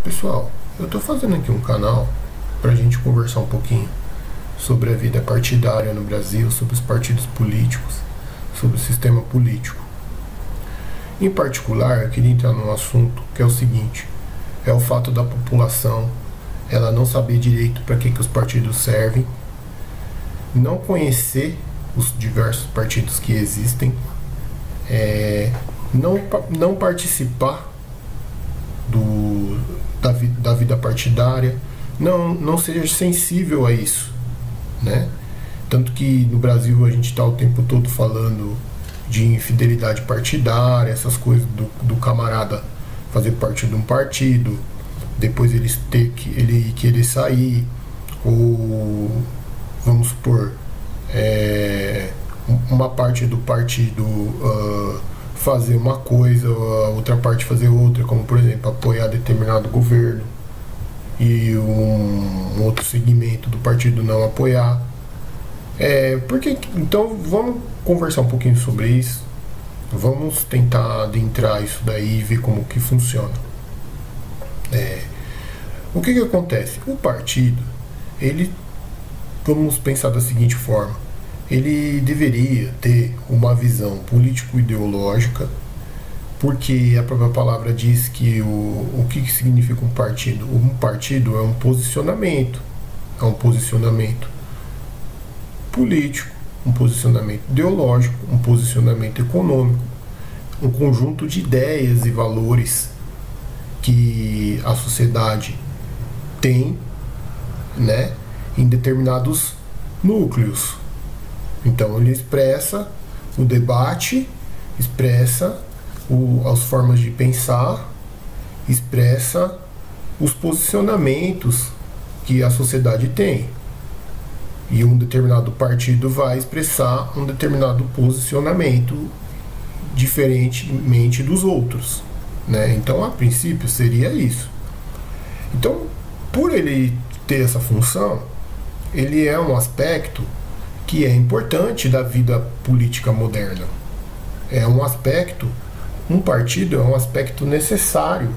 Pessoal, eu estou fazendo aqui um canal para a gente conversar um pouquinho sobre a vida partidária no Brasil, sobre os partidos políticos, sobre o sistema político. Em particular, eu queria entrar num assunto que é o seguinte: é o fato da população ela não saber direito para que os partidos servem, não conhecer os diversos partidos que existem, não participar da vida partidária, não seja sensível a isso, né? Tanto que no Brasil a gente está o tempo todo falando de infidelidade partidária, essas coisas do camarada fazer parte de um partido, depois ele querer sair, ou vamos supor, uma parte do partido fazer uma coisa, a outra parte fazer outra, como por exemplo apoiar determinado governo e um outro segmento do partido não apoiar. Então vamos conversar um pouquinho sobre isso, vamos tentar adentrar isso daí e ver como que funciona. O que acontece? O partido, vamos pensar da seguinte forma: ele deveria ter uma visão político-ideológica, porque a própria palavra diz que o que significa um partido? Um partido é um posicionamento político, um posicionamento ideológico, um posicionamento econômico, um conjunto de ideias e valores que a sociedade tem, né, em determinados núcleos. Então ele expressa o debate, expressa as formas de pensar, expressa os posicionamentos que a sociedade tem. E um determinado partido vai expressar um determinado posicionamento diferentemente dos outros, né? Então, a princípio, seria isso. Então, por ele ter essa função, ele é um aspecto que é importante da vida política moderna. Um partido é um aspecto necessário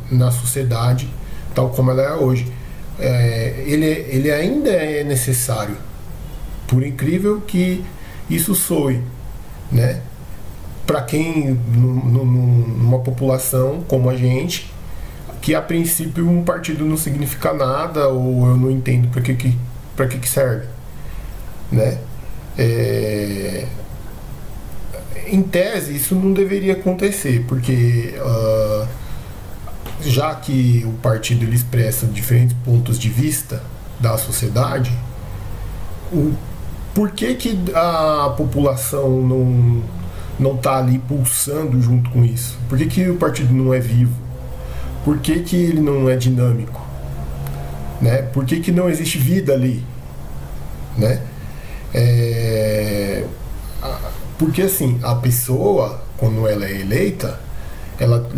na sociedade tal como ela é hoje. Ele ainda é necessário, por incrível que isso soe, né? Para quem, numa população como a gente, que a princípio um partido não significa nada, ou eu não entendo para que serve, né? Em tese, isso não deveria acontecer, porque já que o partido ele expressa diferentes pontos de vista da sociedade, por que a população não está ali pulsando junto com isso? Por que o partido não é vivo? Por que ele não é dinâmico? Né? Por que não existe vida ali? Né? Porque assim, a pessoa, quando ela é eleita, ela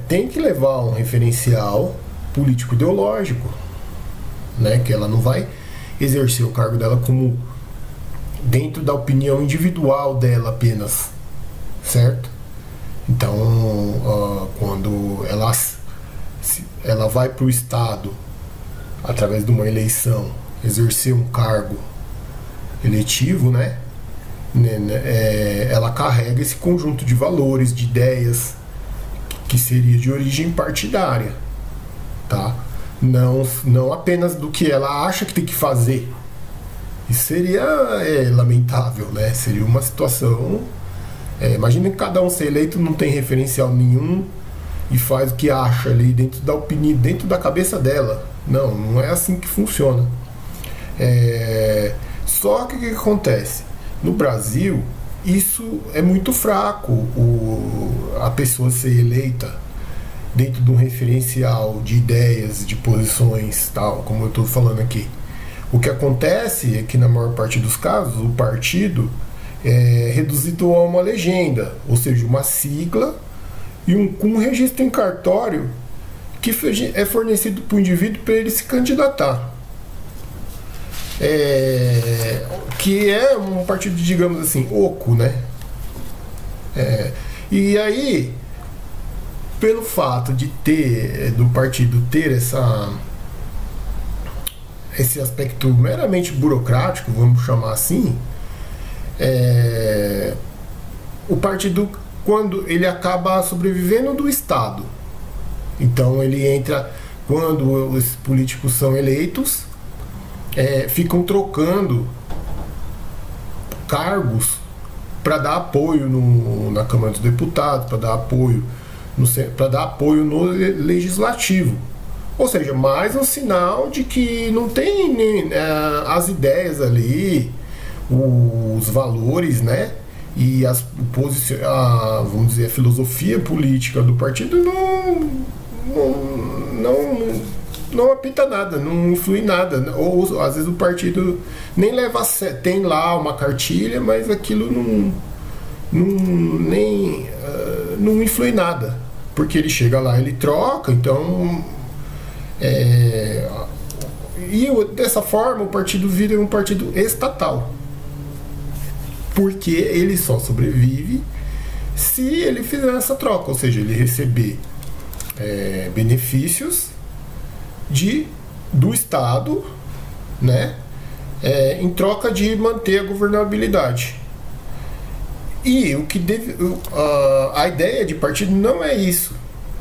tem que levar um referencial político-ideológico, né? Que ela não vai exercer o cargo dela como dentro da opinião individual dela apenas, certo? Então, quando ela vai para o Estado, através de uma eleição, exercer um cargo eletivo, né? Ela carrega esse conjunto de valores, de ideias, que seria de origem partidária, tá? Não apenas do que ela acha que tem que fazer. Isso seria lamentável, né? Seria uma situação... imagina que cada um ser eleito não tem referencial nenhum e faz o que acha ali dentro da opinião, dentro da cabeça dela. Não é assim que funciona. Só que o que acontece? No Brasil, isso é muito fraco, a pessoa ser eleita dentro de um referencial de ideias, de posições, tal, como eu estou falando aqui. O que acontece é que, na maior parte dos casos, o partido é reduzido a uma legenda, ou seja, uma sigla e um registro em cartório que é fornecido para o indivíduo para ele se candidatar. Que é um partido, digamos assim, oco, né? E aí pelo fato de ter, do partido ter esse aspecto meramente burocrático, vamos chamar assim, o partido, quando ele acaba sobrevivendo do Estado, então ele entra, quando os políticos são eleitos, ficam trocando cargos para dar apoio na Câmara dos Deputados, para dar apoio no legislativo. Ou seja, mais um sinal de que não tem as ideias ali, os valores, né? E vamos dizer, a filosofia política do partido não apita nada, não influi nada. Ou às vezes o partido nem leva tem lá uma cartilha, mas aquilo não influi nada, porque ele chega lá, ele troca, então e dessa forma o partido vira um partido estatal, porque ele só sobrevive se ele fizer essa troca, ou seja, ele receber benefícios do Estado, né, em troca de manter a governabilidade. E a ideia de partido não é isso.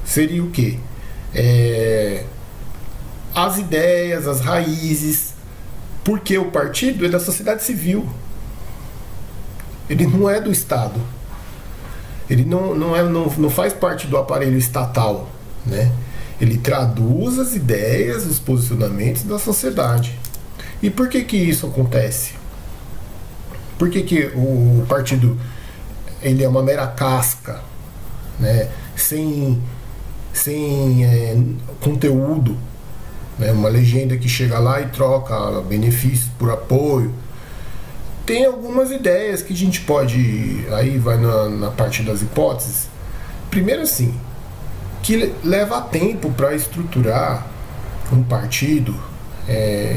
Seria o quê? As ideias, as raízes, porque o partido é da sociedade civil, ele não é do Estado, ele não faz parte do aparelho estatal, né? Ele traduz as ideias, os posicionamentos da sociedade. E por que isso acontece? Por que o partido ele é uma mera casca, né? Sem conteúdo, né? Uma legenda que chega lá e troca benefícios por apoio. Tem algumas ideias que a gente pode, aí vai na parte das hipóteses. Primeiro, assim, que leva tempo para estruturar um partido,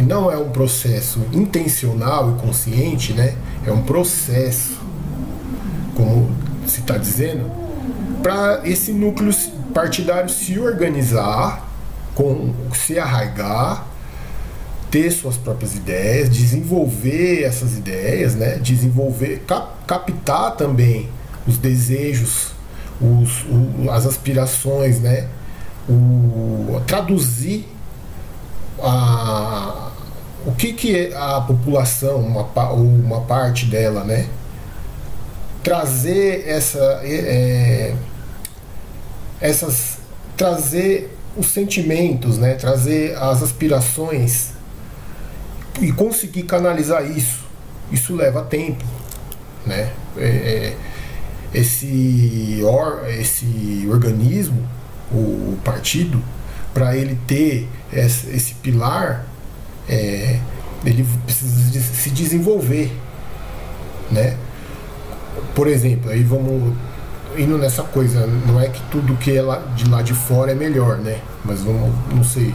não é um processo intencional e consciente, né? É um processo, como se está dizendo, para esse núcleo partidário se organizar, se arraigar, ter suas próprias ideias, desenvolver essas ideias, né? Captar também os desejos, as aspirações, né? Traduzir o que é a população, uma parte dela, né? Trazer trazer os sentimentos, né? Trazer as aspirações e conseguir canalizar isso leva tempo, né? Esse organismo, o partido, para ele ter esse pilar, ele precisa se desenvolver, né? Por exemplo, aí vamos indo nessa coisa, não é que tudo que é de lá de fora é melhor, né? Mas não sei,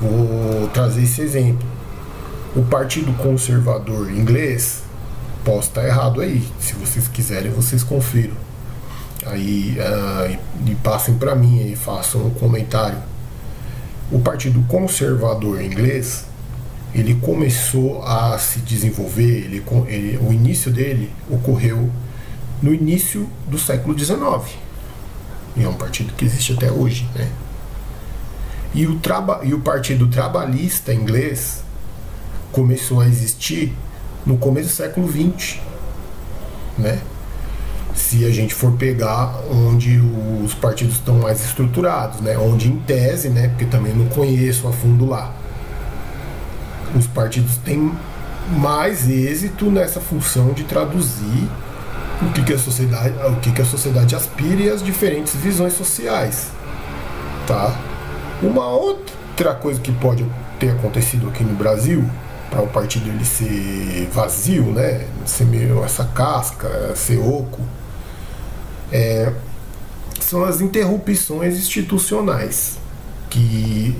vou trazer esse exemplo. O Partido Conservador inglês, posso estar errado aí, se vocês quiserem vocês confiram aí, e passem para mim e façam um comentário. O Partido Conservador inglês, ele começou a se desenvolver, o início dele ocorreu no início do século XIX, e é um partido que existe até hoje, né? E o Partido Trabalhista inglês começou a existir no começo do século XX, né? Se a gente for pegar onde os partidos estão mais estruturados, né? Onde em tese, né? Porque também não conheço a fundo lá, os partidos têm mais êxito nessa função de traduzir o que a sociedade aspira e as diferentes visões sociais, tá? Uma outra coisa que pode ter acontecido aqui no Brasil, para o partido ele ser vazio, né, ser meio essa casca, ser oco, são as interrupções institucionais que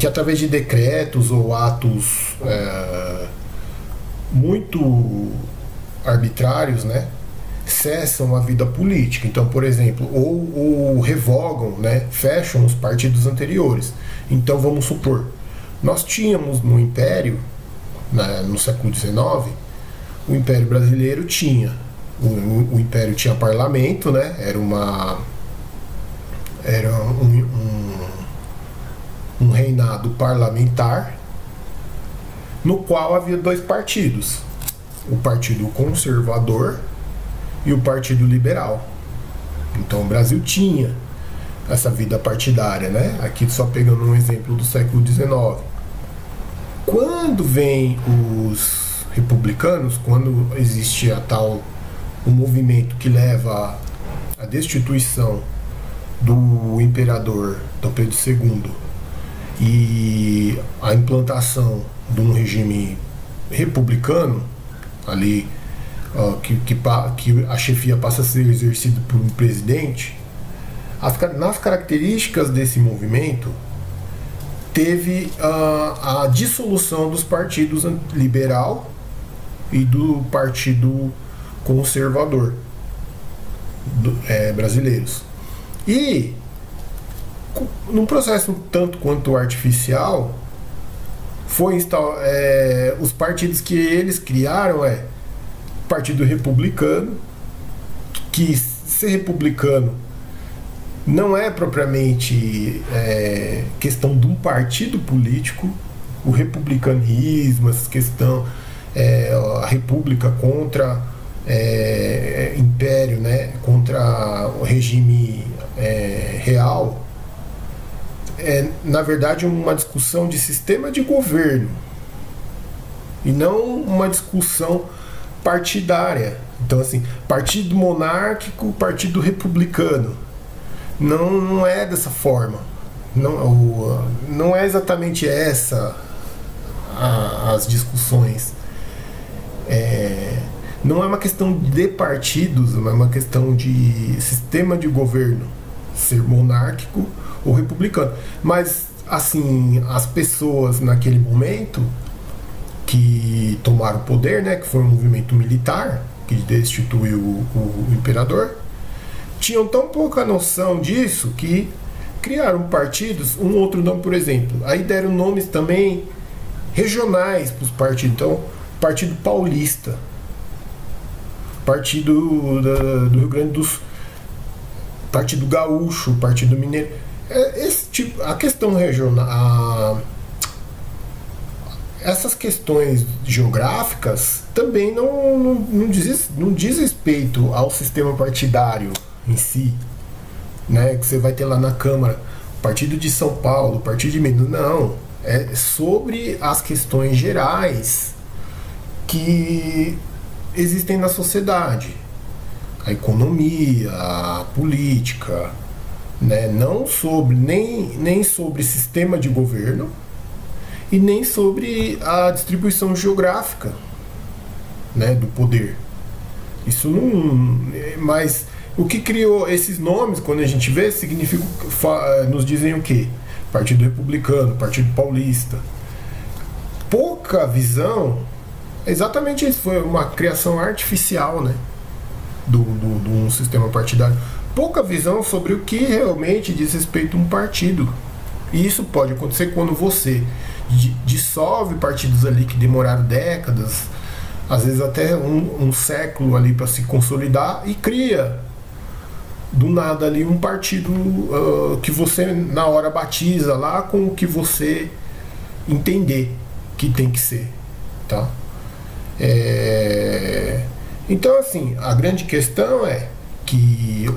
através de decretos ou atos muito arbitrários, né, cessam a vida política. Então, por exemplo, ou revogam, né, fecham os partidos anteriores. Então, vamos supor, nós tínhamos no Império, né, no século XIX, o Império Brasileiro tinha o Império tinha parlamento, né, era um reinado parlamentar, no qual havia dois partidos, o Partido Conservador e o Partido Liberal. Então o Brasil tinha essa vida partidária, né? Aqui só pegando um exemplo do século XIX. Quando vem os republicanos, quando existe o movimento que leva à destituição do imperador Dom Pedro II e a implantação de um regime republicano, ali que a chefia passa a ser exercida por um presidente, nas características desse movimento teve a dissolução dos partidos liberal e do partido conservador brasileiros. E num processo tanto quanto artificial, os partidos que eles criaram Partido Republicano, que ser republicano não é propriamente questão de um partido político. O republicanismo, essa questão, a república contra império, né, contra o regime real, na verdade uma discussão de sistema de governo e não uma discussão partidária. Então, assim, partido monárquico, partido republicano, não é dessa forma, não é exatamente essa as discussões. Não é uma questão de partidos, mas é uma questão de sistema de governo, ser monárquico ou republicano. Mas, assim, as pessoas naquele momento que tomaram o poder, né, que foi um movimento militar que destituiu o imperador, tinham tão pouca noção disso que criaram partidos, um outro nome, por exemplo. Aí deram nomes também regionais para os partidos. Então, Partido Paulista, Partido do Rio Grande do Sul, Partido Gaúcho, Partido Mineiro. Esse tipo, a questão regional, essas questões geográficas também não diz respeito ao sistema partidário em si, né? Que você vai ter lá na Câmara, Partido de São Paulo, Partido de Minas. Não, é sobre as questões gerais que existem na sociedade, a economia, a política, né? Não sobre nem sobre sistema de governo e nem sobre a distribuição geográfica, né, do poder. Isso não. Mas o que criou esses nomes, quando a gente vê, significa, nos dizem o quê? Partido Republicano, Partido Paulista. Pouca visão. Exatamente isso, foi uma criação artificial, né, de um sistema partidário. Pouca visão sobre o que realmente diz respeito a um partido. E isso pode acontecer quando você dissolve partidos ali que demoraram décadas, às vezes até um século ali para se consolidar, e cria do nada ali um partido que você na hora batiza lá com o que você entender que tem que ser, tá? Então, assim, a grande questão é que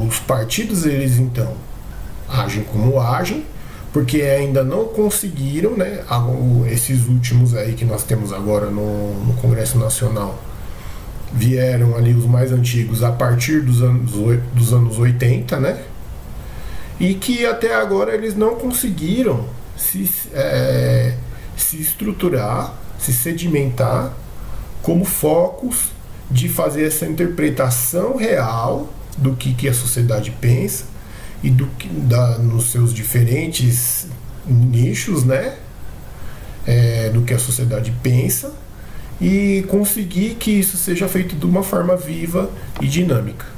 os partidos, eles então agem como agem, porque ainda não conseguiram, né, esses últimos aí que nós temos agora no Congresso Nacional, vieram ali os mais antigos a partir dos anos 80, né, e que até agora eles não conseguiram se estruturar, se sedimentar como focos de fazer essa interpretação real do que a sociedade pensa e nos seus diferentes nichos, né, do que a sociedade pensa, e conseguir que isso seja feito de uma forma viva e dinâmica.